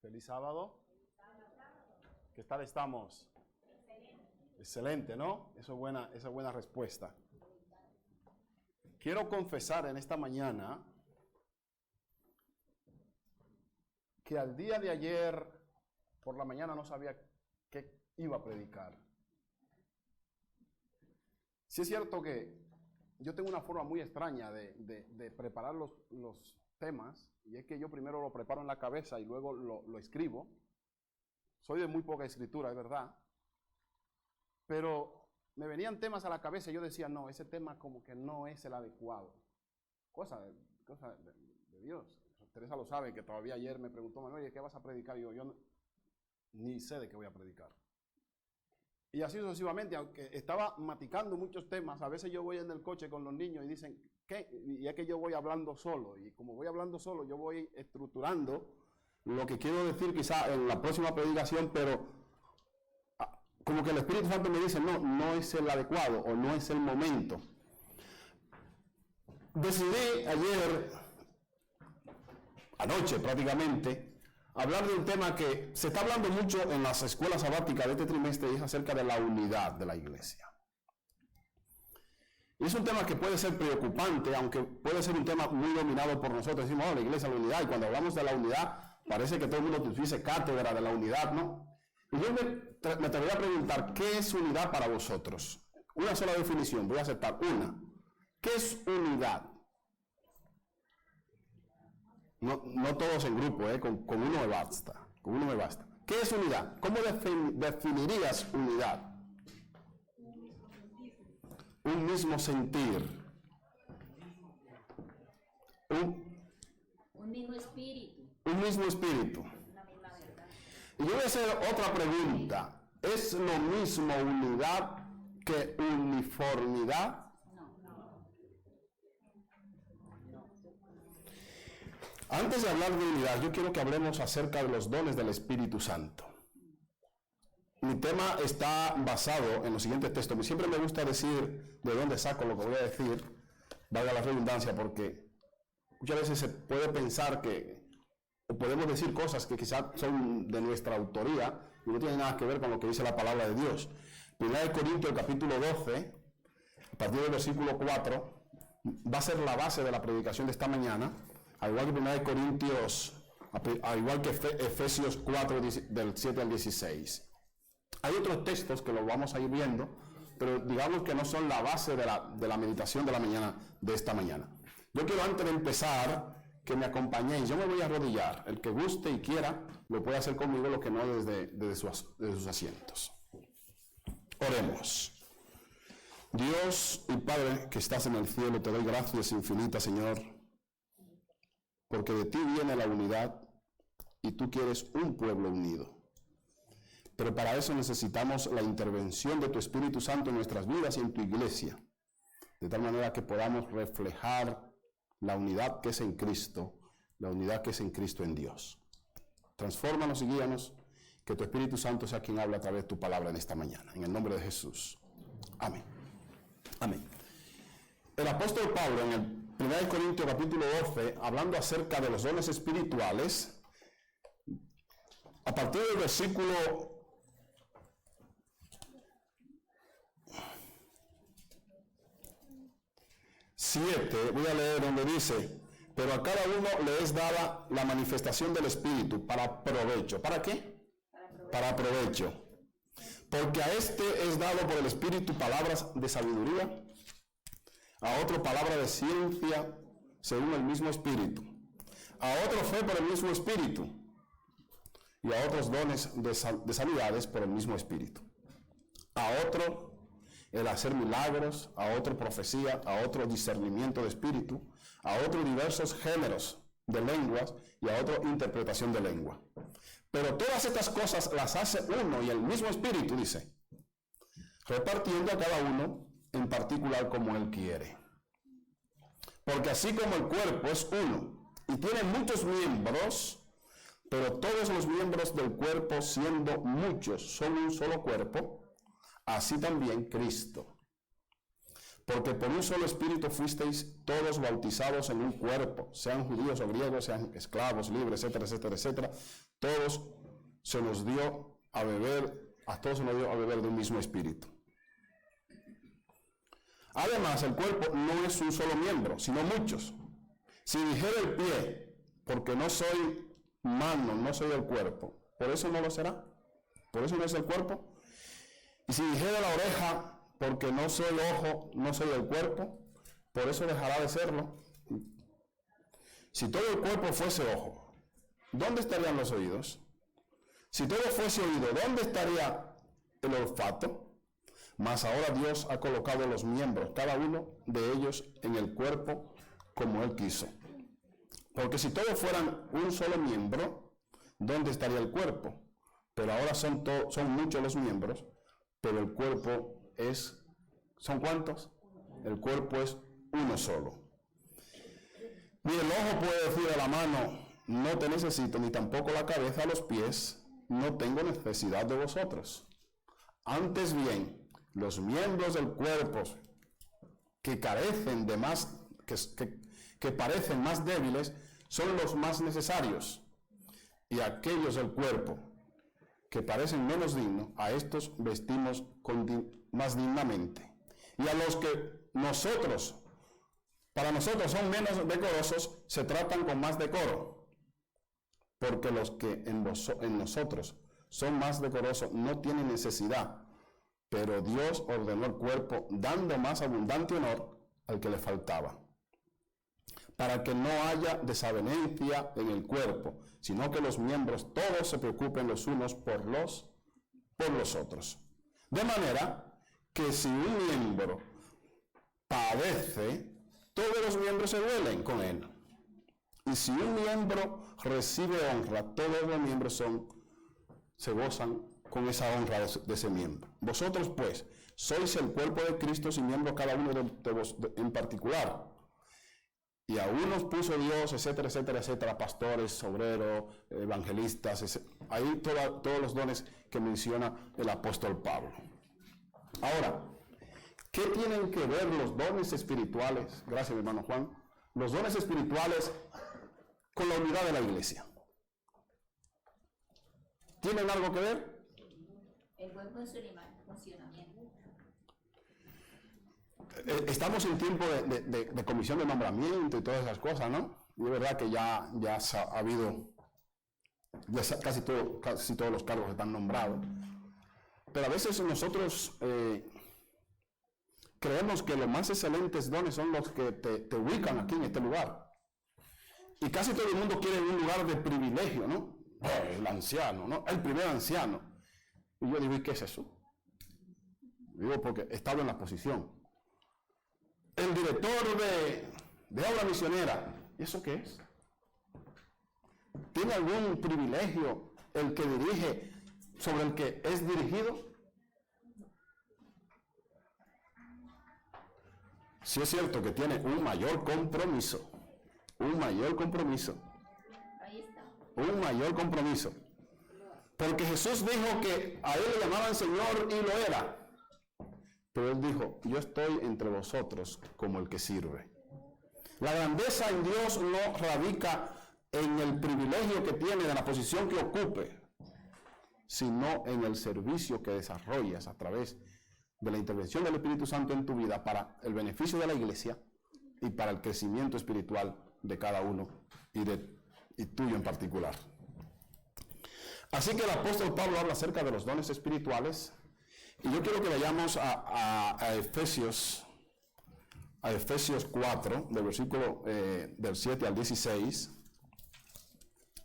Feliz sábado. ¿Qué tal estamos? Excelente, ¿no? Esa es buena respuesta. Quiero confesar en esta mañana que al día de ayer por la mañana no sabía qué iba a predicar. Sí es cierto que yo tengo una forma muy extraña de preparar los temas, y es que yo primero lo preparo en la cabeza y luego lo escribo. Soy de muy poca escritura, es verdad, pero me venían temas a la cabeza y yo decía, no, ese tema como que no es el adecuado. Cosa de Dios. Teresa lo sabe, que todavía ayer me preguntó, Manuel, ¿qué vas a predicar? Y yo no, ni sé de qué voy a predicar. Y así sucesivamente, aunque estaba maticando muchos temas, a veces yo voy en el coche con los niños y dicen, ¿qué? Y es que yo voy hablando solo, y como voy hablando solo, yo voy estructurando lo que quiero decir quizá en la próxima predicación, pero como que el Espíritu Santo me dice, no es el adecuado o no es el momento. Decidí ayer, anoche prácticamente, hablar de un tema que se está hablando mucho en las escuelas sabáticas de este trimestre, y es acerca de la unidad de la iglesia. Y es un tema que puede ser preocupante, aunque puede ser un tema muy dominado por nosotros. Decimos, la iglesia, la unidad, y cuando hablamos de la unidad, parece que todo el mundo dice cátedra de la unidad, ¿no? Y yo me atrevería a preguntar, ¿qué es unidad para vosotros? Una sola definición, voy a aceptar una. ¿Qué es unidad? No todos en grupo, con uno me basta. Con uno me basta. ¿Qué es unidad? ¿Cómo definirías unidad? Un mismo sentir. Un mismo espíritu. Un mismo espíritu. Una misma verdad. Y yo voy a hacer otra pregunta. ¿Es lo mismo unidad que uniformidad? Antes de hablar de unidad, yo quiero que hablemos acerca de los dones del Espíritu Santo. Mi tema está basado en los siguientes textos. Siempre me gusta decir de dónde saco lo que voy a decir, valga la redundancia, porque muchas veces se puede pensar que, o podemos decir cosas que quizás son de nuestra autoría y no tienen nada que ver con lo que dice la palabra de Dios. 1 Corintios capítulo 12, a partir del versículo 4, va a ser la base de la predicación de esta mañana. Al igual que 1 Corintios, al igual que Efesios 4, del 7 al 16. Hay otros textos que los vamos a ir viendo, pero digamos que no son la base de la meditación de la mañana, de esta mañana. Yo quiero, antes de empezar, que me acompañéis. Yo me voy a arrodillar. El que guste y quiera, lo puede hacer conmigo, lo que no desde sus asientos. Oremos. Dios y Padre que estás en el cielo, te doy gracias infinitas, Señor, porque de ti viene la unidad y tú quieres un pueblo unido. Pero para eso necesitamos la intervención de tu Espíritu Santo en nuestras vidas y en tu iglesia, de tal manera que podamos reflejar la unidad que es en Cristo, la unidad que es en Cristo en Dios. Transfórmanos y guíanos, que tu Espíritu Santo sea quien habla a través de tu palabra en esta mañana. En el nombre de Jesús. Amén. Amén. El apóstol Pablo en el 1 Corintios capítulo 12, hablando acerca de los dones espirituales, a partir del versículo 7, voy a leer donde dice, pero a cada uno le es dada la manifestación del Espíritu para provecho. ¿Para qué? Para provecho. Porque a este es dado por el Espíritu palabras de sabiduría, a otro palabra de ciencia según el mismo Espíritu, a otro fe por el mismo Espíritu, y a otros dones de sanidades por el mismo Espíritu, a otro el hacer milagros, a otro profecía, a otro discernimiento de espíritu, a otro diversos géneros de lenguas y a otro interpretación de lengua. Pero todas estas cosas las hace uno y el mismo Espíritu, dice, repartiendo a cada uno en particular como él quiere. Porque así como el cuerpo es uno y tiene muchos miembros, pero todos los miembros del cuerpo, siendo muchos, son un solo cuerpo, así también Cristo. Porque por un solo espíritu fuisteis todos bautizados en un cuerpo, sean judíos o griegos, sean esclavos, libres, etcétera, etcétera, etcétera. Todos se nos dio a beber, a todos se nos dio a beber de un mismo espíritu. Además, el cuerpo no es un solo miembro, sino muchos. Si dijera el pie, porque no soy mano, no soy el cuerpo, ¿por eso no lo será? ¿Por eso no es el cuerpo? Y si dijera la oreja, porque no soy ojo, no soy el cuerpo, por eso dejará de serlo. Si todo el cuerpo fuese ojo, ¿dónde estarían los oídos? Si todo fuese oído, ¿dónde estaría el olfato? Mas ahora Dios ha colocado los miembros, cada uno de ellos, en el cuerpo como Él quiso. Porque si todos fueran un solo miembro, ¿dónde estaría el cuerpo? Pero ahora son muchos los miembros, pero el cuerpo ¿son cuántos? El cuerpo es uno solo. Ni el ojo puede decir a la mano, no te necesito, ni tampoco la cabeza a los pies, no tengo necesidad de vosotros. Antes bien, los miembros del cuerpo que carecen de más, que parecen más débiles, son los más necesarios. Y aquellos del cuerpo que parecen menos dignos, a estos vestimos más dignamente. Y a los que para nosotros son menos decorosos, se tratan con más decoro. Porque los que en nosotros son más decorosos no tienen necesidad, pero Dios ordenó el cuerpo dando más abundante honor al que le faltaba, para que no haya desavenencia en el cuerpo, sino que los miembros todos se preocupen los unos por los otros. De manera que si un miembro padece, todos los miembros se duelen con él. Y si un miembro recibe honra, todos los miembros se gozan con esa honra de ese miembro. Vosotros pues sois el cuerpo de Cristo y miembro cada uno de vos en particular. Y a unos puso Dios, etcétera, etcétera, etcétera, pastores, obreros, evangelistas, ahí todos los dones que menciona el apóstol Pablo. Ahora, ¿qué tienen que ver los dones espirituales? Gracias, mi hermano Juan. Los dones espirituales con la unidad de la iglesia. ¿Tienen algo que ver? El buen funcionamiento. Estamos en tiempo de comisión de nombramiento y todas esas cosas, ¿no? Y es verdad que ya ha habido, casi todos los cargos están nombrados. Pero a veces nosotros creemos que los más excelentes dones son los que te ubican aquí en este lugar. Y casi todo el mundo quiere un lugar de privilegio, ¿no? El anciano, ¿no? El primer anciano. Y yo digo, ¿y qué es eso? Digo, porque estaba en la posición. El director de obra misionera, ¿y eso qué es? ¿Tiene algún privilegio el que dirige sobre el que es dirigido? Sí es cierto que tiene un mayor compromiso. Ahí está. Un mayor compromiso. Porque Jesús dijo que a él le llamaban Señor y lo era. Pero él dijo, yo estoy entre vosotros como el que sirve. La grandeza en Dios no radica en el privilegio que tiene, de la posición que ocupe, sino en el servicio que desarrollas a través de la intervención del Espíritu Santo en tu vida para el beneficio de la iglesia y para el crecimiento espiritual de cada uno y tuyo en particular. Así que el apóstol Pablo habla acerca de los dones espirituales. Y yo quiero que vayamos a Efesios 4, del versículo del 7 al 16.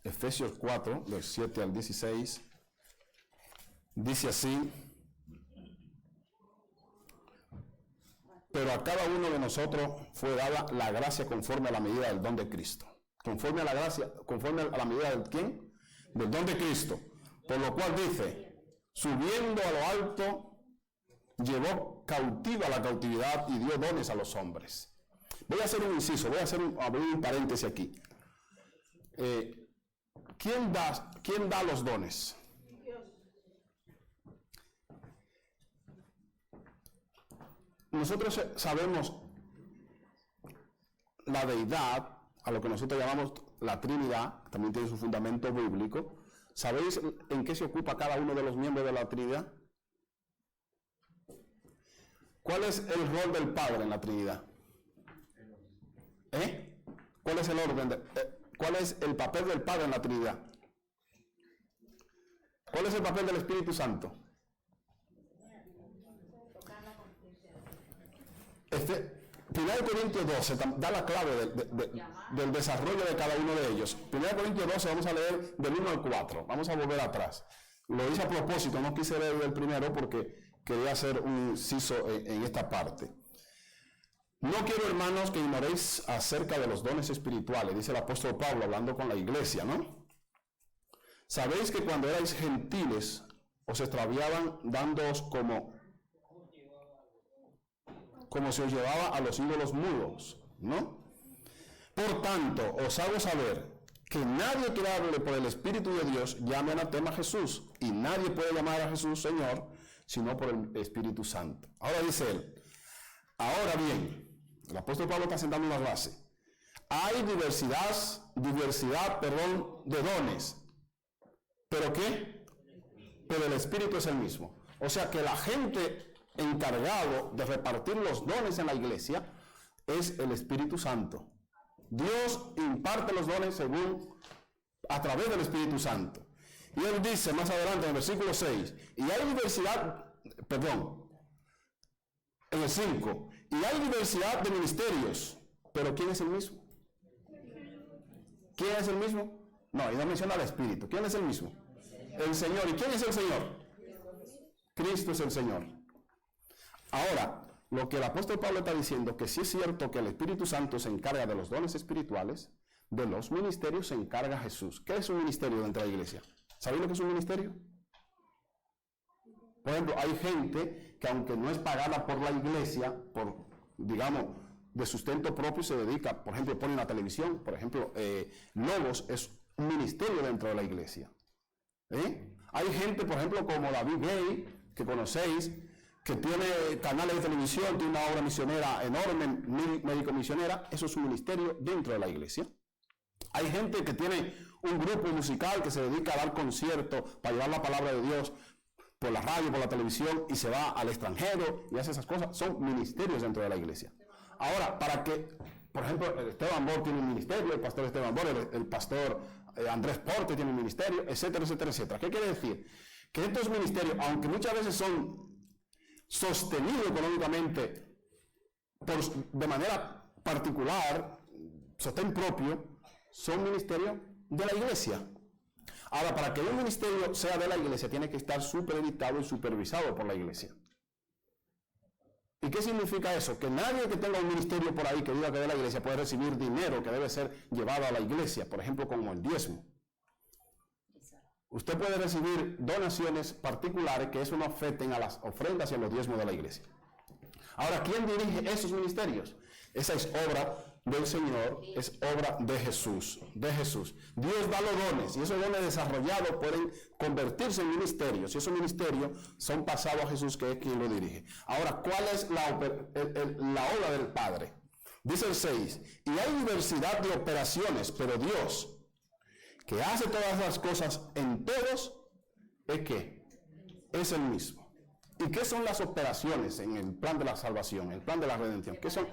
Efesios 4, del 7 al 16. Dice así: pero a cada uno de nosotros fue dada la gracia conforme a la medida del don de Cristo. Conforme a la gracia, conforme a la medida del ¿quién? Del don de Cristo. Por lo cual dice, subiendo a lo alto, llevó cautiva la cautividad y dio dones a los hombres. Voy a hacer un inciso, abrir un paréntesis aquí. ¿Quién da los dones? nosotros sabemos la deidad, a lo que nosotros llamamos la Trinidad, también tiene su fundamento bíblico. ¿Sabéis en qué se ocupa cada uno de los miembros de la Trinidad? ¿Cuál es el rol del Padre en la Trinidad? ¿Cuál es el orden? ¿Cuál es el papel del Padre en la Trinidad? ¿Cuál es el papel del Espíritu Santo? Primero Corintios 12 da la clave del desarrollo de cada uno de ellos. Primero Corintios 12 vamos a leer del 1 al 4. Vamos a volver atrás. Lo hice a propósito, no quise leer el primero porque quería hacer un inciso en esta parte. No quiero, hermanos, que ignoréis acerca de los dones espirituales, dice el apóstol Pablo hablando con la iglesia, ¿no? Sabéis que cuando erais gentiles os extraviaban dándoos como se os llevaba a los ídolos mudos, ¿no? Por tanto, os hago saber que nadie que hable por el Espíritu de Dios llame anatema a Jesús, y nadie puede llamar a Jesús Señor, sino por el Espíritu Santo. Ahora dice él, ahora bien, el apóstol Pablo está sentando una base. Hay diversidad, de dones. ¿Pero qué? Pero el Espíritu es el mismo. O sea que la gente encargado de repartir los dones en la iglesia es el Espíritu Santo. Dios imparte los dones a través del Espíritu Santo. Y él dice más adelante en el versículo 6, y hay diversidad, en el 5, y hay diversidad de ministerios, pero ¿quién es el mismo? ¿Quién es el mismo? No, y no menciona al Espíritu. ¿Quién es el mismo? El Señor. ¿Y quién es el Señor? Cristo es el Señor. Ahora, lo que el apóstol Pablo está diciendo, que sí es cierto que el Espíritu Santo se encarga de los dones espirituales, de los ministerios se encarga Jesús. ¿Qué es un ministerio dentro de la iglesia? ¿Sabéis lo que es un ministerio? Por ejemplo, hay gente que aunque no es pagada por la iglesia, de sustento propio se dedica, por ejemplo, pone una televisión, por ejemplo, Logos es un ministerio dentro de la iglesia. Hay gente, por ejemplo, como David Gay, que conocéis, que tiene canales de televisión, tiene una obra misionera enorme, médico misionera, eso es un ministerio dentro de la iglesia. Hay gente que tiene un grupo musical que se dedica a dar conciertos para llevar la palabra de Dios por la radio, por la televisión, y se va al extranjero y hace esas cosas. Son ministerios dentro de la iglesia. Ahora, para que, por ejemplo, Esteban Bor tiene un ministerio, el pastor Esteban Bor, el pastor Andrés Porte tiene un ministerio, etcétera, etcétera, etcétera. ¿Qué quiere decir? Que estos ministerios, aunque muchas veces son sostenidos económicamente de manera particular, sostén propio, son ministerios de la iglesia. Ahora, para que un ministerio sea de la iglesia, tiene que estar supervisado y supervisado por la iglesia. ¿Y qué significa eso? Que nadie que tenga un ministerio por ahí que diga que es de la iglesia puede recibir dinero que debe ser llevado a la iglesia, por ejemplo, como el diezmo. Usted puede recibir donaciones particulares que eso no afecten a las ofrendas y a los diezmos de la iglesia. Ahora, ¿quién dirige esos ministerios? Esa es obra del Señor, es obra de Jesús, Dios da los dones, y esos dones desarrollados pueden convertirse en ministerios, y esos ministerios son pasados a Jesús, que es quien lo dirige. Ahora, ¿cuál es la obra del Padre? Dice el 6, y hay diversidad de operaciones, pero Dios, que hace todas las cosas en todos, ¿es qué? Es el mismo. ¿Y qué son las operaciones en el plan de la salvación, el plan de la redención? ¿Qué son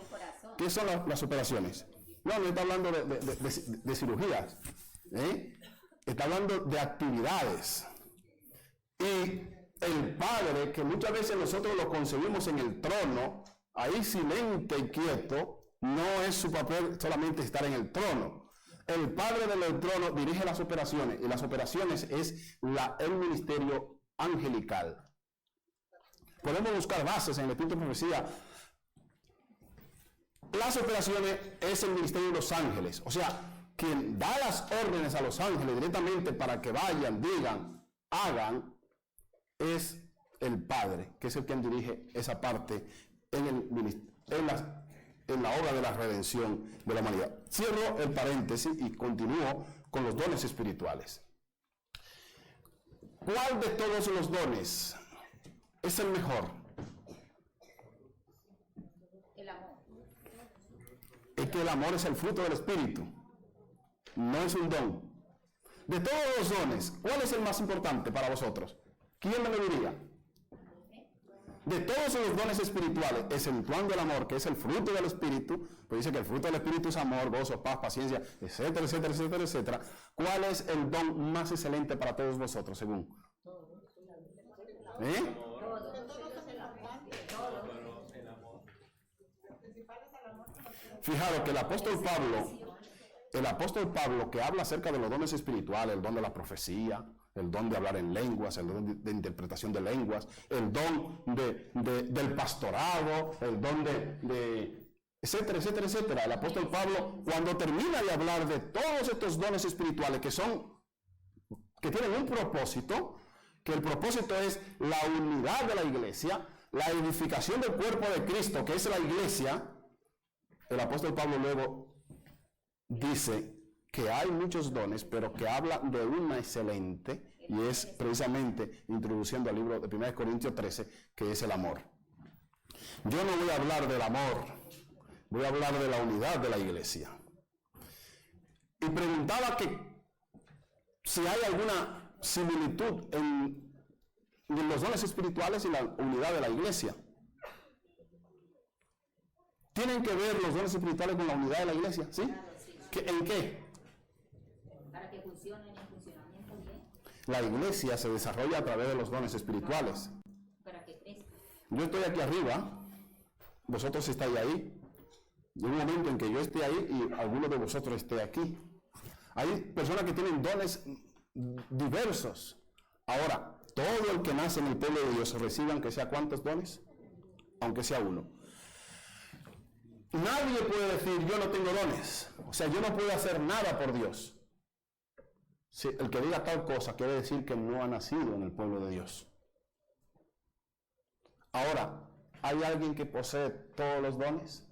las operaciones? No está hablando de cirugías. Está hablando de actividades. Y el Padre, que muchas veces nosotros lo concebimos en el trono, ahí silente y quieto, no es su papel solamente estar en el trono. El Padre del trono dirige las operaciones, y las operaciones es el ministerio angelical. Podemos buscar bases en el Espíritu de Profecía. Las operaciones es el ministerio de los ángeles. O sea, quien da las órdenes a los ángeles directamente para que vayan, digan, hagan, es el Padre, que es el quien dirige esa parte en la obra de la redención de la humanidad. Cierro el paréntesis y continúo con los dones espirituales. ¿Cuál de todos los dones es el mejor? Es que el amor es el fruto del Espíritu, no es un don. De todos los dones, ¿cuál es el más importante para vosotros? ¿Quién me lo diría? De todos los dones espirituales, exceptuando el amor, que es el fruto del Espíritu, pues dice que el fruto del Espíritu es amor, gozo, paz, paciencia, etcétera, etcétera, etcétera, etcétera. ¿Cuál es el don más excelente para todos vosotros, según? ¿Eh? Fijaros que el apóstol Pablo que habla acerca de los dones espirituales, el don de la profecía, el don de hablar en lenguas, el don de interpretación de lenguas, el don del pastorado, el don de etcétera, etcétera, etcétera. El apóstol Pablo, cuando termina de hablar de todos estos dones espirituales que tienen un propósito, que el propósito es la unidad de la iglesia, la edificación del cuerpo de Cristo, que es la iglesia, el apóstol Pablo luego dice que hay muchos dones, pero que habla de una excelente, y es precisamente introduciendo al libro de 1 Corintios 13, que es el amor. Yo no voy a hablar del amor, voy a hablar de la unidad de la iglesia. Y preguntaba que si hay alguna similitud en los dones espirituales y la unidad de la iglesia. ¿Tienen que ver los dones espirituales con la unidad de la iglesia? ¿Sí? ¿En qué? Para que funcionen en funcionamiento bien. La iglesia se desarrolla a través de los dones espirituales. Para que crezca. Yo estoy aquí arriba, vosotros estáis ahí. Y hay un momento en que yo esté ahí y alguno de vosotros esté aquí. Hay personas que tienen dones diversos. Ahora, todo el que nace en el pueblo de Dios recibe, aunque sea ¿cuántos dones? Aunque sea uno. Nadie puede decir yo no tengo dones, o sea, yo no puedo hacer nada por Dios. Si el que diga tal cosa quiere decir que no ha nacido en el pueblo de Dios. Ahora, ¿hay alguien que posee todos los dones?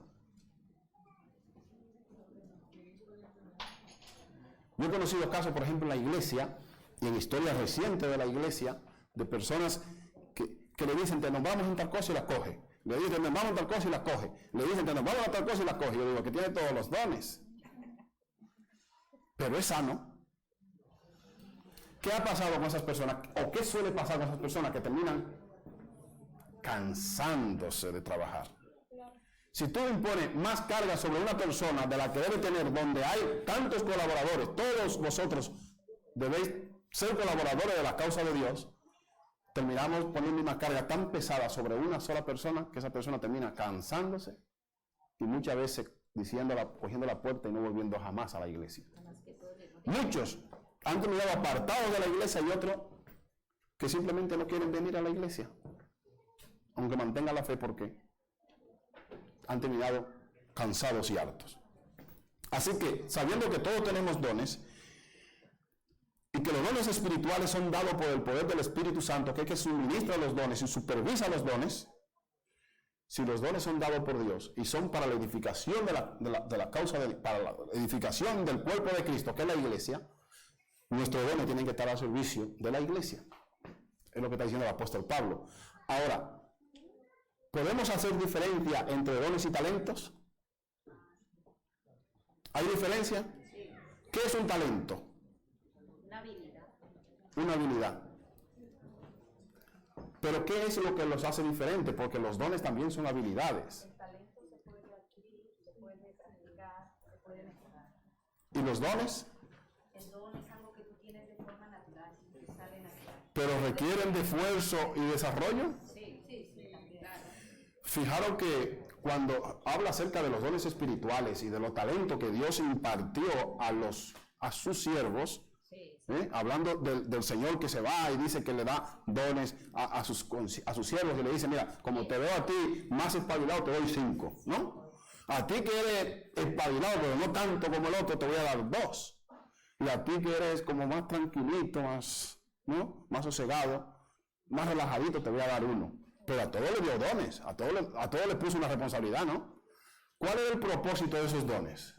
Yo he conocido casos, por ejemplo, en la iglesia y en historia reciente de la iglesia, de personas que le dicen que nos vamos en tal cosa y la coge. Le dicen, nos vamos a tal cosa y la coge. Le dicen que nos vamos a tal cosa y la coge. Yo digo, que tiene todos los dones. Pero es sano. ¿Qué ha pasado con esas personas? ¿O qué suele pasar con esas personas que terminan cansándose de trabajar? Si tú impones más carga sobre una persona de la que debe tener, donde hay tantos colaboradores, todos vosotros debéis ser colaboradores de la causa de Dios, terminamos poniendo una carga tan pesada sobre una sola persona que esa persona termina cansándose y muchas veces cogiendo la puerta y no volviendo jamás a la iglesia. Muchos han terminado apartados de la iglesia y otros que simplemente no quieren venir a la iglesia, aunque mantengan la fe porque han terminado cansados y hartos. Así que, sabiendo que todos tenemos dones, y que los dones espirituales son dados por el poder del Espíritu Santo, que es que suministra los dones y supervisa los dones, si los dones son dados por Dios y son para la edificación para la edificación del cuerpo de Cristo, que es la iglesia, nuestros dones tienen que estar al servicio de la iglesia. Es lo que está diciendo el apóstol Pablo. Ahora, ¿podemos hacer diferencia entre dones y talentos? ¿Hay diferencia? ¿Qué es un talento? Una habilidad. Pero ¿qué es lo que los hace diferentes? Porque los dones también son habilidades. El talento se puede adquirir, se puede practicar, se puede mejorar. ¿Y los dones? El don es algo que tú tienes de forma natural, que sale natural. ¿Pero requieren de esfuerzo y desarrollo? Sí, claro. Fijaros que cuando habla acerca de los dones espirituales y de los talentos que Dios impartió a sus siervos, hablando del Señor que se va y dice que le da dones a sus siervos y le dice, mira, como te veo a ti más espabilado, te doy 5, ¿no? A ti que eres espabilado, pero no tanto como el otro, te voy a dar 2. Y a ti que eres como más tranquilito, más sosegado, más relajadito, te voy a dar 1. Pero a todos le dio dones, a todos le puso una responsabilidad, ¿no? ¿Cuál es el propósito de esos dones?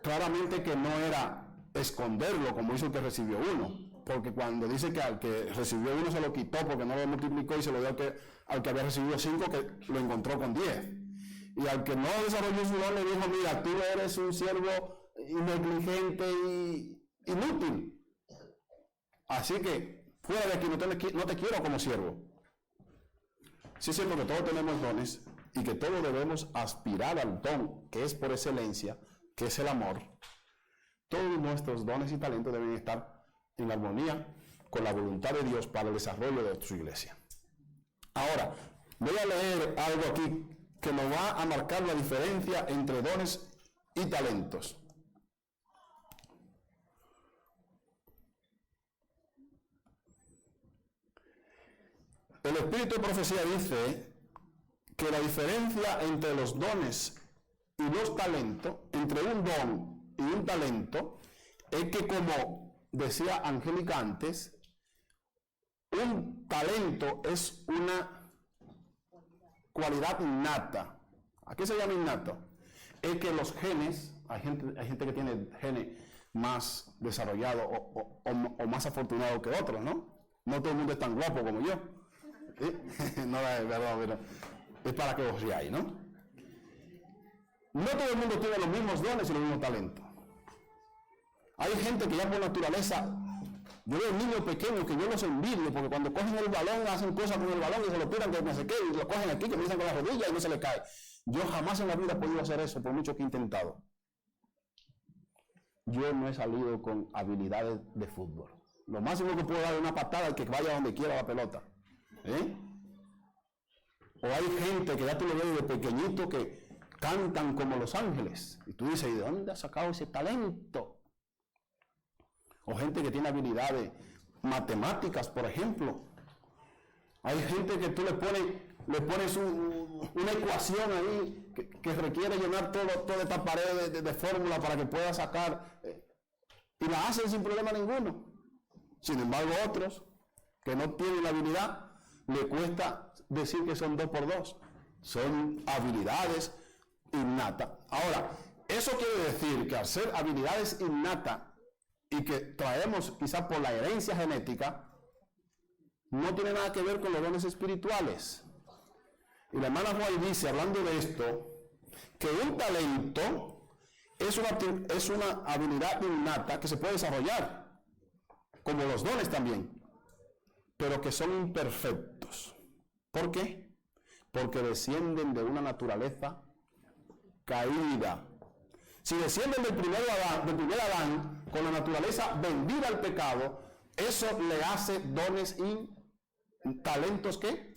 Claramente que no era esconderlo como hizo el que recibió 1, porque cuando dice que al que recibió 1 se lo quitó porque no lo multiplicó y se lo dio al que había recibido 5, que lo encontró con 10. Y al que no desarrolló su don le dijo, mira, tú eres un siervo negligente y inútil. Así que fuera de aquí, no te quiero como siervo. Sí es cierto que todos tenemos dones y que todos debemos aspirar al don que es por excelencia, que es el amor. Todos nuestros dones y talentos deben estar en armonía con la voluntad de Dios para el desarrollo de su iglesia. Ahora, voy a leer algo aquí que nos va a marcar la diferencia entre dones y talentos. El Espíritu de Profecía dice que la diferencia entre los dones y los talentos, entre un don y un talento, es que, como decía Angélica antes, un talento es una cualidad innata. ¿A qué se llama innato? Es que los genes, hay gente que tiene genes más desarrollados o más afortunados que otros, ¿no? No todo el mundo es tan guapo como yo. ¿Sí? No es verdad, pero es para que os riáis, ¿no? No todo el mundo tiene los mismos dones y los mismos talentos. Hay gente que ya por naturaleza, yo veo niños pequeños que yo los envidio, porque cuando cogen el balón, hacen cosas con el balón y se lo tiran, que no sé qué, y lo cogen aquí, que me dicen con la rodilla y no se le cae. Yo jamás en la vida he podido hacer eso, por mucho que he intentado. Yo no he salido con habilidades de fútbol. Lo máximo que puedo dar es una patada al que vaya donde quiera la pelota. O hay gente que ya tú lo ves de pequeñito que cantan como los ángeles. Y tú dices, ¿y de dónde has sacado ese talento? O gente que tiene habilidades matemáticas, por ejemplo. Hay gente que tú le pones una ecuación ahí que requiere llenar toda esta pared de fórmula para que pueda sacar, y la hacen sin problema ninguno. Sin embargo, otros que no tienen la habilidad, le cuesta decir que son 2 por 2. Son habilidades innatas. Ahora, eso quiere decir que al ser habilidades innatas y que traemos quizás por la herencia genética, no tiene nada que ver con los dones espirituales. Y la hermana Juárez dice, hablando de esto, que un talento es una habilidad innata que se puede desarrollar, como los dones también, pero que son imperfectos. ¿Por qué? Porque descienden de una naturaleza caída. Si descienden del primer Adán, con la naturaleza vendida al pecado, eso le hace dones y talentos ¿qué?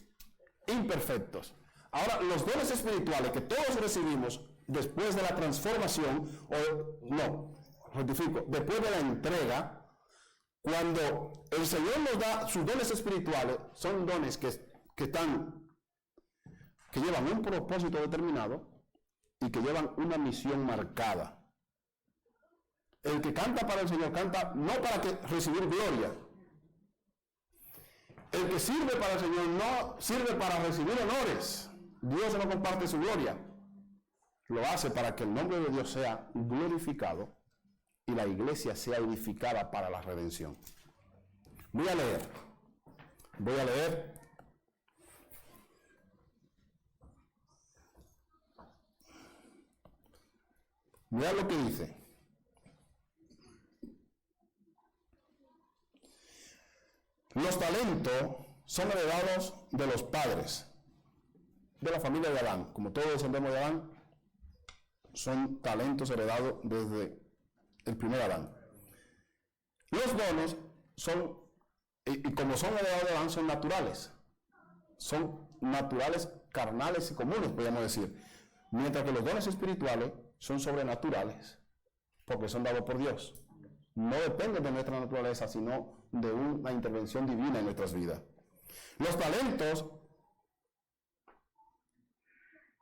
Imperfectos. Ahora, los dones espirituales que todos recibimos después de la transformación, después de la entrega, cuando el Señor nos da sus dones espirituales, son dones que llevan un propósito determinado y que llevan una misión marcada. El que canta para el Señor canta no para recibir gloria. El que sirve para el Señor no sirve para recibir honores. Dios no comparte su gloria. Lo hace para que el nombre de Dios sea glorificado y la iglesia sea edificada para la redención. Voy a leer. Mira lo que dice. Los talentos son heredados de los padres, de la familia de Adán. Como todos descendemos de Adán, son talentos heredados desde el primer Adán. Los dones son, y como son heredados de Adán, son naturales. Son naturales, carnales y comunes, podríamos decir. Mientras que los dones espirituales son sobrenaturales, porque son dados por Dios. No dependen de nuestra naturaleza, sino de una intervención divina en nuestras vidas. Los talentos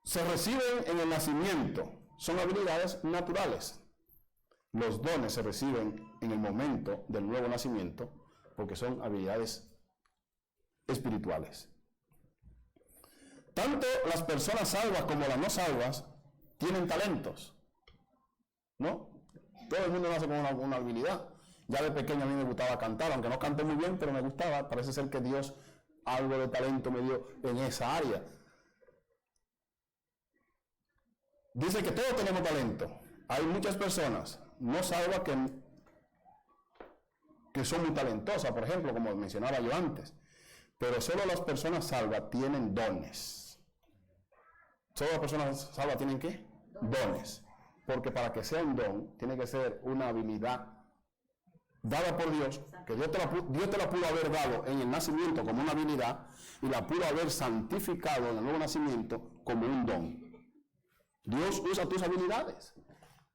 se reciben en el nacimiento, son habilidades naturales. Los dones se reciben en el momento del nuevo nacimiento, porque son habilidades espirituales. Tanto las personas salvas como las no salvas tienen talentos, ¿no? Todo el mundo nace con una habilidad. Ya de pequeño a mí me gustaba cantar, aunque no canté muy bien, pero me gustaba. Parece ser que Dios algo de talento me dio en esa área. Dice que todos tenemos talento. Hay muchas personas no salvas que son muy talentosas, por ejemplo, como mencionaba yo antes. Pero solo las personas salvas tienen dones. ¿Solo las personas salvas tienen qué? Dones. Porque para que sea un don, tiene que ser una habilidad dada por Dios, que Dios te la pudo haber dado en el nacimiento como una habilidad y la pudo haber santificado en el nuevo nacimiento como un don. Dios usa tus habilidades,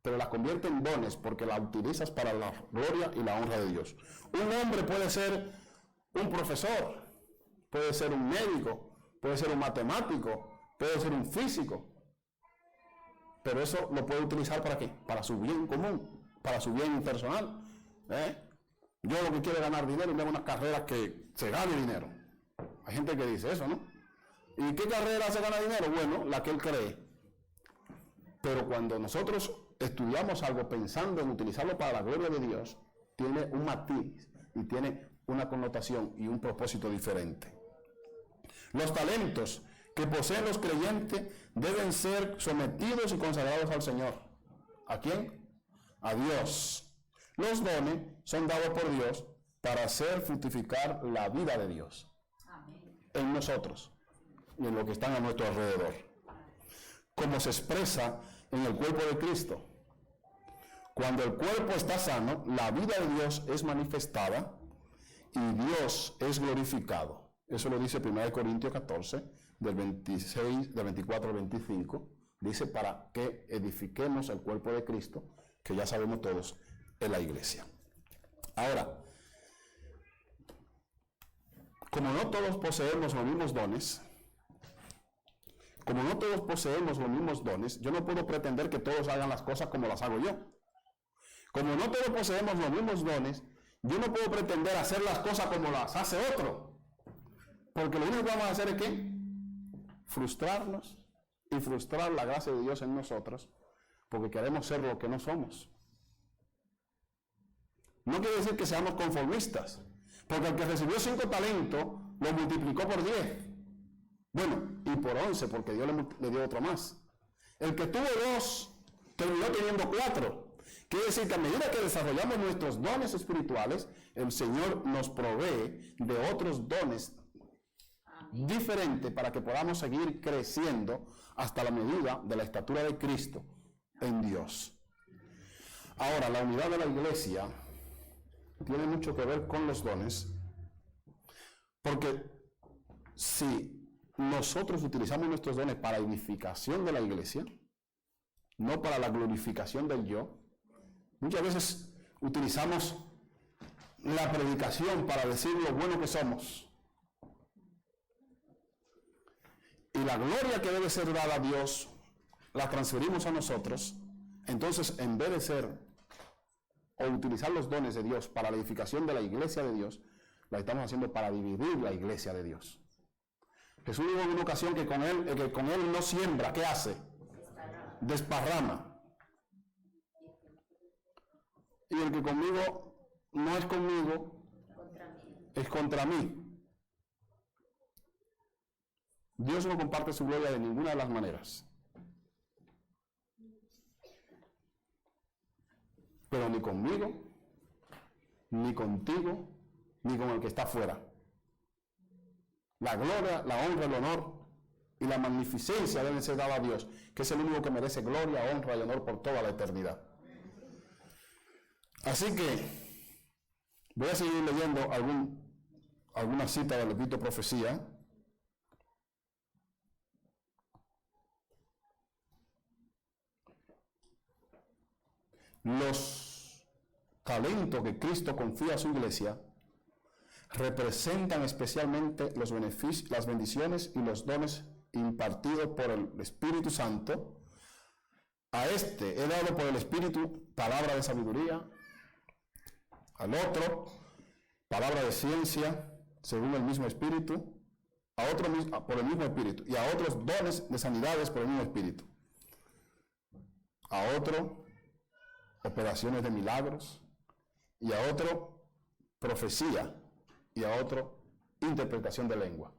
pero las convierte en dones porque las utilizas para la gloria y la honra de Dios. Un hombre puede ser un profesor, puede ser un médico, puede ser un matemático, puede ser un físico, pero eso lo puede utilizar ¿para qué? Para su bien común, para su bien personal. Yo lo que quiero es ganar dinero y me hago unas carreras que se gane dinero. Hay gente que dice eso, ¿no? ¿Y qué carrera se gana dinero? Bueno, la que él cree. Pero cuando nosotros estudiamos algo pensando en utilizarlo para la gloria de Dios, tiene un matiz y tiene una connotación y un propósito diferente. Los talentos que poseen los creyentes deben ser sometidos y consagrados al Señor. ¿A quién? A Dios. Los dones son dados por Dios para hacer fructificar la vida de Dios en nosotros y en lo que están a nuestro alrededor. Como se expresa en el cuerpo de Cristo. Cuando el cuerpo está sano, la vida de Dios es manifestada y Dios es glorificado. Eso lo dice 1 Corintios 14, del 24 al 25. Dice para que edifiquemos el cuerpo de Cristo, que ya sabemos todos, es la iglesia. Ahora, como no todos poseemos los mismos dones, yo no puedo pretender que todos hagan las cosas como las hago yo. Como no todos poseemos los mismos dones, yo no puedo pretender hacer las cosas como las hace otro. Porque lo único que vamos a hacer es ¿qué? Frustrarnos y frustrar la gracia de Dios en nosotros, porque queremos ser lo que no somos. No quiere decir que seamos conformistas, porque el que recibió 5 talentos, lo multiplicó por 10. Bueno, y por 11, porque Dios le dio otro más. El que tuvo 2, terminó teniendo 4. Quiere decir que a medida que desarrollamos nuestros dones espirituales, el Señor nos provee de otros dones diferentes para que podamos seguir creciendo hasta la medida de la estatura de Cristo en Dios. Ahora, la unidad de la iglesia tiene mucho que ver con los dones, porque si nosotros utilizamos nuestros dones para edificación de la iglesia, no para la glorificación del yo, muchas veces utilizamos la predicación para decir lo bueno que somos. Y la gloria que debe ser dada a Dios, la transferimos a nosotros. Entonces, en vez de ser o utilizar los dones de Dios para la edificación de la iglesia de Dios, la estamos haciendo para dividir la iglesia de Dios. Jesús dijo en una ocasión que con él no siembra, ¿qué hace? Desparrama. Y el que conmigo no es conmigo, es contra mí. Dios no comparte su gloria de ninguna de las maneras. Pero ni conmigo, ni contigo, ni con el que está afuera. La gloria, la honra, el honor y la magnificencia deben ser dadas a Dios, que es el único que merece gloria, honra y honor por toda la eternidad. Así que voy a seguir leyendo alguna cita del Epíteto Profecía. Los talentos que Cristo confía a su iglesia representan especialmente los beneficios, las bendiciones y los dones impartidos por el Espíritu Santo. A este he dado por el Espíritu palabra de sabiduría, al otro palabra de ciencia según el mismo Espíritu, a otro por el mismo Espíritu, y a otros dones de sanidades por el mismo Espíritu, a otro operaciones de milagros, y a otro profecía, y a otro interpretación de lengua.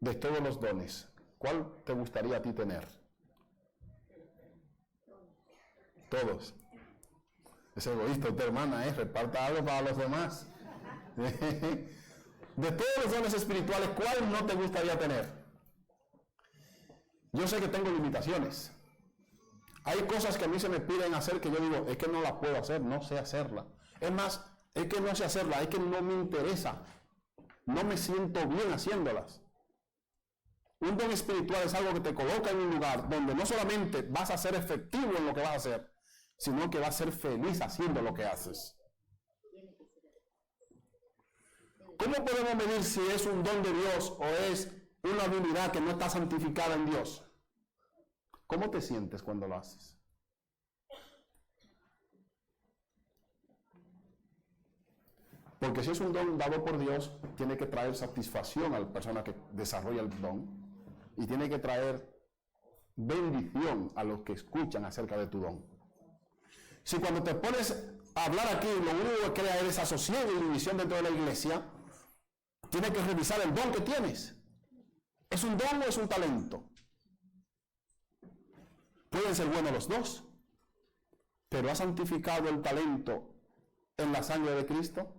de todos los dones, ¿cuál te gustaría a ti tener? Todos. Es egoísta usted, hermana, reparta algo para los demás. De todos los dones espirituales, ¿cuál no te gustaría tener? Yo sé que tengo limitaciones. Hay cosas que a mí se me piden hacer que yo digo, es que no las puedo hacer, no sé hacerla. Es más, es que no sé hacerla, es que no me interesa. No me siento bien haciéndolas. Un don espiritual es algo que te coloca en un lugar donde no solamente vas a ser efectivo en lo que vas a hacer, sino que vas a ser feliz haciendo lo que haces. ¿Cómo podemos medir si es un don de Dios o es una habilidad que no está santificada en Dios? ¿Cómo te sientes cuando lo haces? Porque si es un don dado por Dios, tiene que traer satisfacción a la persona que desarrolla el don y tiene que traer bendición a los que escuchan acerca de tu don. Si cuando te pones a hablar aquí, lo único que crea es desasosiego y división dentro de la iglesia, tienes que revisar el don que tienes. ¿Es un don o es un talento? Pueden ser buenos los dos, pero ¿has santificado el talento en la sangre de Cristo?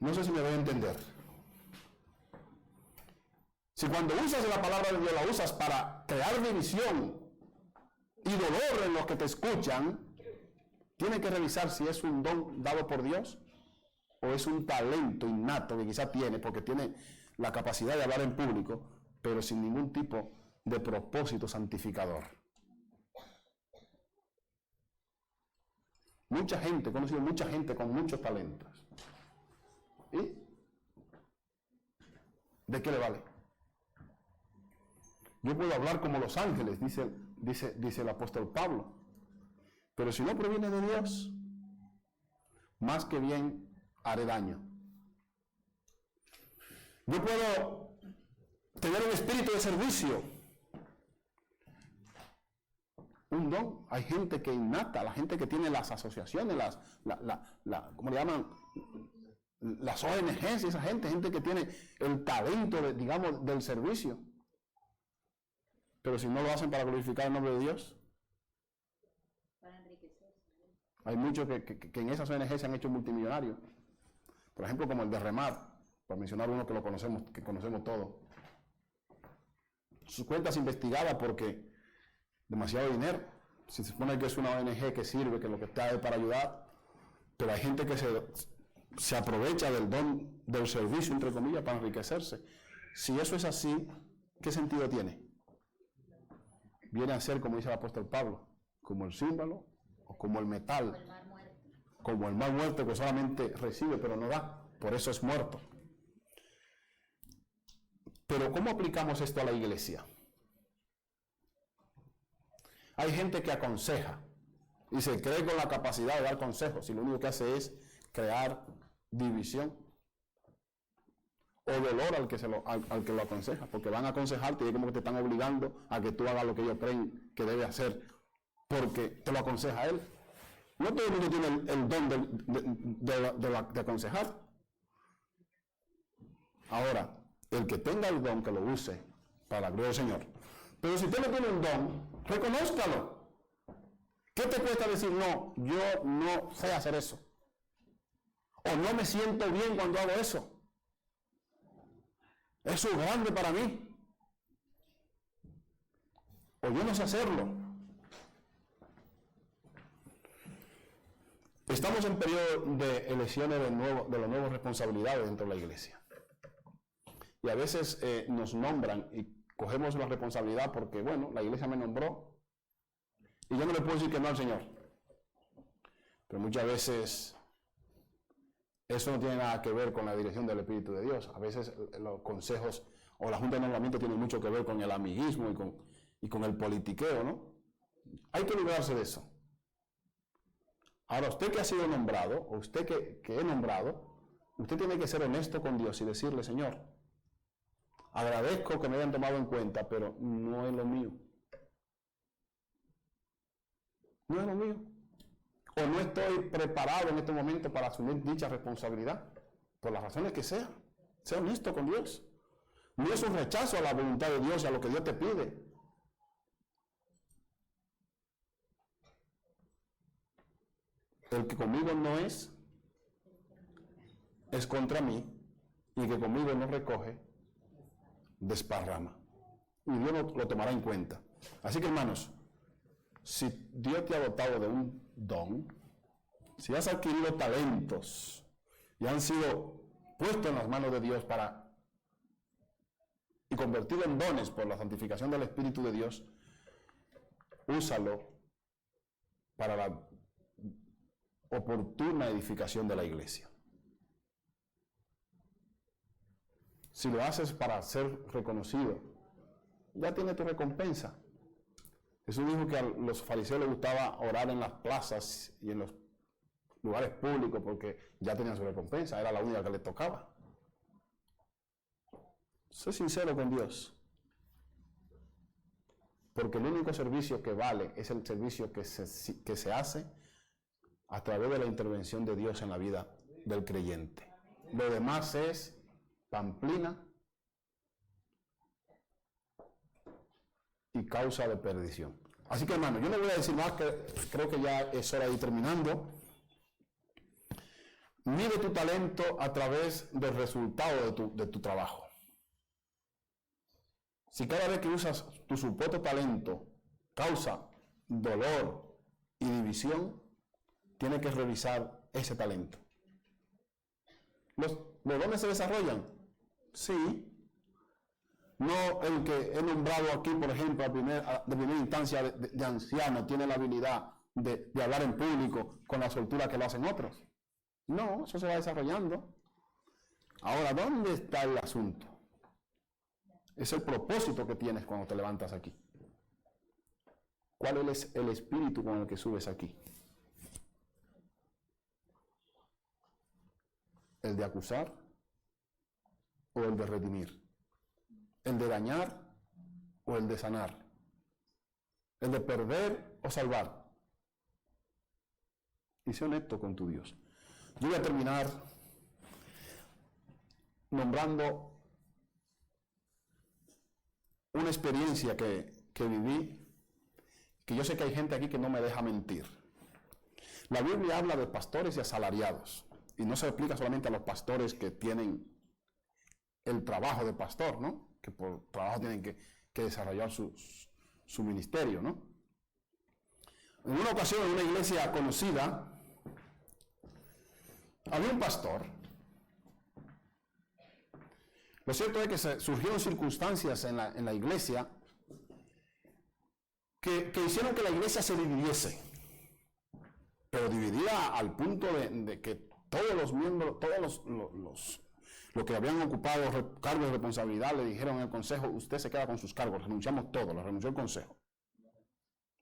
No sé si me voy a entender. Si cuando usas la palabra de Dios la usas para crear división y dolor en los que te escuchan, tienes que revisar si es un don dado por Dios o es un talento innato que quizás tiene, porque tiene la capacidad de hablar en público, pero sin ningún tipo de propósito santificador. Mucha gente, he conocido mucha gente con muchos talentos. ¿Y de qué le vale? Yo puedo hablar como los ángeles, dice el apóstol Pablo, pero si no proviene de Dios, más que bien haré daño. Yo puedo tener un espíritu de servicio, un don. Hay gente que innata, la gente que tiene las asociaciones, ¿cómo le llaman? Las ONGs, esa gente que tiene el talento, del servicio. Pero si no lo hacen para glorificar el nombre de Dios. Para enriquecerse. Hay muchos que en esas ONG se han hecho multimillonarios. Por ejemplo, como el de Remar, para mencionar uno que conocemos todos. Sus cuentas investigadas porque demasiado dinero. Se supone que es una ONG que sirve, que lo que está es para ayudar, pero hay gente que se aprovecha del don del servicio, entre comillas, para enriquecerse. Si eso es así, ¿qué sentido tiene? Viene a ser, como dice el apóstol Pablo, como el címbalo o como el metal, como el mar muerto que solamente recibe pero no da, por eso es muerto. Pero ¿cómo aplicamos esto a la iglesia? Hay gente que aconseja y se cree con la capacidad de dar consejos y lo único que hace es crear división o dolor al que lo aconseja, porque van a aconsejarte y es como que te están obligando a que tú hagas lo que ellos creen que debe hacer porque te lo aconseja él. No todo el mundo tiene el don de aconsejar. Ahora, el que tenga el don, que lo use para la gloria del Señor. Pero si usted no tiene un don, reconózcalo. ¿Qué te cuesta decir, no, yo no sé hacer eso? O no me siento bien cuando hago eso. Eso es grande para mí. O yo no sé hacerlo. Estamos en periodo de elecciones de las nuevas responsabilidades dentro de la iglesia. Y a veces nos nombran y cogemos la responsabilidad porque, bueno, la iglesia me nombró y yo no le puedo decir que no al Señor. Pero muchas veces eso no tiene nada que ver con la dirección del Espíritu de Dios. A veces los consejos o la Junta de Nombramiento tienen mucho que ver con el amiguismo y con el politiqueo, ¿no? Hay que librarse de eso. Ahora, usted que ha sido nombrado, o usted que he nombrado, usted tiene que ser honesto con Dios y decirle, Señor, agradezco que me hayan tomado en cuenta, pero no es lo mío. No es lo mío. o no estoy preparado en este momento para asumir dicha responsabilidad, por las razones que sea. Sea honesto con Dios. No es un rechazo a la voluntad de Dios y a lo que Dios te pide. El que conmigo no es contra mí, y el que conmigo no recoge, desparrama. Y Dios lo tomará en cuenta. Así que, hermanos, si Dios te ha dotado de un don, si has adquirido talentos y han sido puestos en las manos de Dios y convertido en dones por la santificación del Espíritu de Dios, úsalo para la oportuna edificación de la iglesia. Si lo haces para ser reconocido, ya tiene tu recompensa. Jesús dijo que a los fariseos les gustaba orar en las plazas y en los lugares públicos porque ya tenían su recompensa, era la única que les tocaba. Sé sincero con Dios, porque el único servicio que vale es el servicio que se hace a través de la intervención de Dios en la vida del creyente. Lo demás es pamplina y causa de perdición. Así que, hermano, yo no voy a decir más, que creo que ya es hora de ir terminando. Mide tu talento a través del resultado de tu trabajo. Si cada vez que usas tu supuesto talento causa dolor y división, tienes que revisar ese talento. ¿Los dones se desarrollan? Sí. No el que he nombrado aquí, por ejemplo, de primera instancia de anciano, tiene la habilidad de hablar en público con la soltura que lo hacen otros. No, eso se va desarrollando. Ahora, ¿dónde está el asunto? Es el propósito que tienes cuando te levantas aquí. ¿Cuál es el espíritu con el que subes aquí? ¿El de acusar o el de redimir? ¿El de dañar o el de sanar? ¿El de perder o salvar? Y sé honesto con tu Dios. Yo voy a terminar nombrando una experiencia que viví, que yo sé que hay gente aquí que no me deja mentir. La Biblia habla de pastores y asalariados, y no se aplica solamente a los pastores que tienen el trabajo de pastor, ¿no? Que por trabajo tienen que desarrollar su ministerio, ¿no? En una ocasión, en una iglesia conocida, había un pastor. Lo cierto es que surgieron circunstancias en la iglesia que hicieron que la iglesia se dividiese, pero dividida al punto de que todos los miembros, todos los que habían ocupado cargos de responsabilidad le dijeron en el consejo: usted se queda con sus cargos, renunciamos todos, lo renunció el consejo.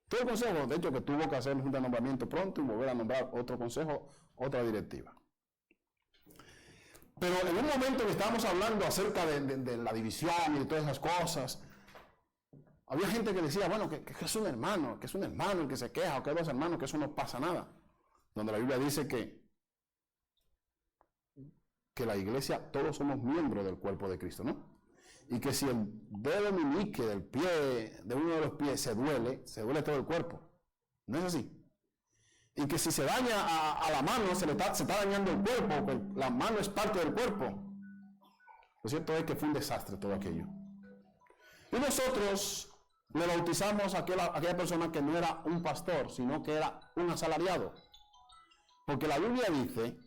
Todo el consejo, de hecho, que tuvo que hacer un nombramiento pronto y volver a nombrar otro consejo, otra directiva. Pero en un momento que estábamos hablando acerca de la división y de todas esas cosas, había gente que decía, bueno, que es un hermano el que se queja, o que hay dos hermanos, que eso no pasa nada. Donde la Biblia dice que la iglesia, todos somos miembros del cuerpo de Cristo, ¿no? Y que si el dedo meñique del pie, de uno de los pies, se duele todo el cuerpo. ¿No es así? Y que si se daña a la mano, se está dañando el cuerpo, porque la mano es parte del cuerpo. Lo cierto es que fue un desastre todo aquello. Y nosotros le bautizamos a aquella persona que no era un pastor, sino que era un asalariado. Porque la Biblia dice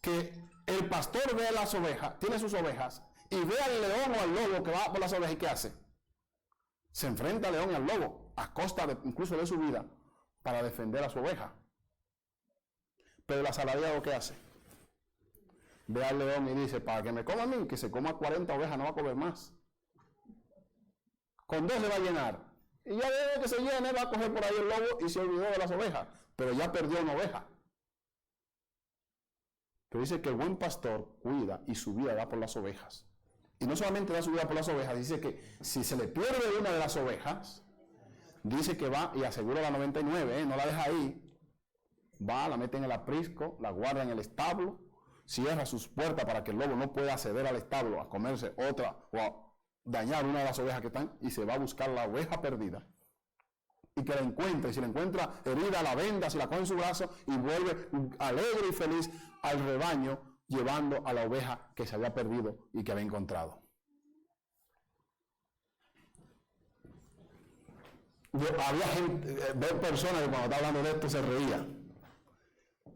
que el pastor ve las ovejas, tiene sus ovejas, y ve al león o al lobo que va por las ovejas, ¿y qué hace? Se enfrenta al león y al lobo, a costa incluso de su vida, para defender a su oveja. Pero el asalariado, ¿qué hace? Ve al león y dice: para que me coma a mí, que se coma 40 ovejas, no va a comer más. Con 2 se va a llenar. Y ya desde que se llene va a coger por ahí el lobo y se olvidó de las ovejas. Pero ya perdió una oveja. Pero dice que el buen pastor cuida y su vida da por las ovejas. Y no solamente da su vida por las ovejas, dice que si se le pierde una de las ovejas, dice que va y asegura la 99, no la deja ahí. Va, la mete en el aprisco, la guarda en el establo, cierra sus puertas para que el lobo no pueda acceder al establo a comerse otra o a dañar una de las ovejas que están, y se va a buscar la oveja perdida. Y que la encuentre, y si la encuentra herida, la venda, si la coge en su brazo y vuelve alegre y feliz al rebaño, llevando a la oveja que se había perdido y que había encontrado. Había gente, ver personas que cuando estaba hablando de esto se reían.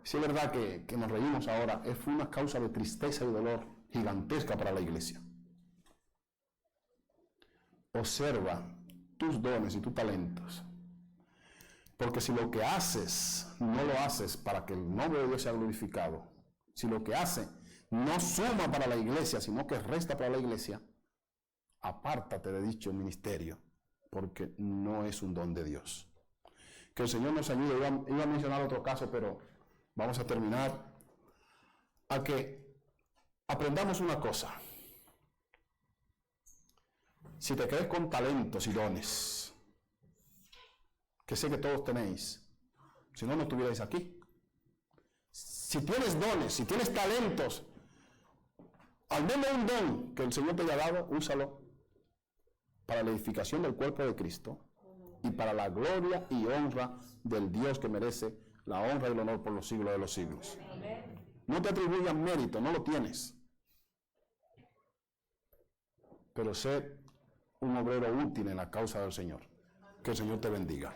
Sí es verdad que nos reímos ahora, fue una causa de tristeza y dolor gigantesca para la iglesia. Observa tus dones y tus talentos. Porque si lo que haces, no lo haces para que el nombre de Dios sea glorificado, si lo que hace no suma para la iglesia, sino que resta para la iglesia, apártate de dicho ministerio, porque no es un don de Dios. Que el Señor nos ayude. Iba a mencionar otro caso, pero vamos a terminar. A que aprendamos una cosa. Si te crees con talentos y dones, que sé que todos tenéis, si no, no estuvierais aquí. Si tienes dones, si tienes talentos, al menos un don que el Señor te haya dado, úsalo para la edificación del cuerpo de Cristo y para la gloria y honra del Dios que merece la honra y el honor por los siglos de los siglos. No te atribuyas mérito, no lo tienes. Pero sé un obrero útil en la causa del Señor. Que el Señor te bendiga.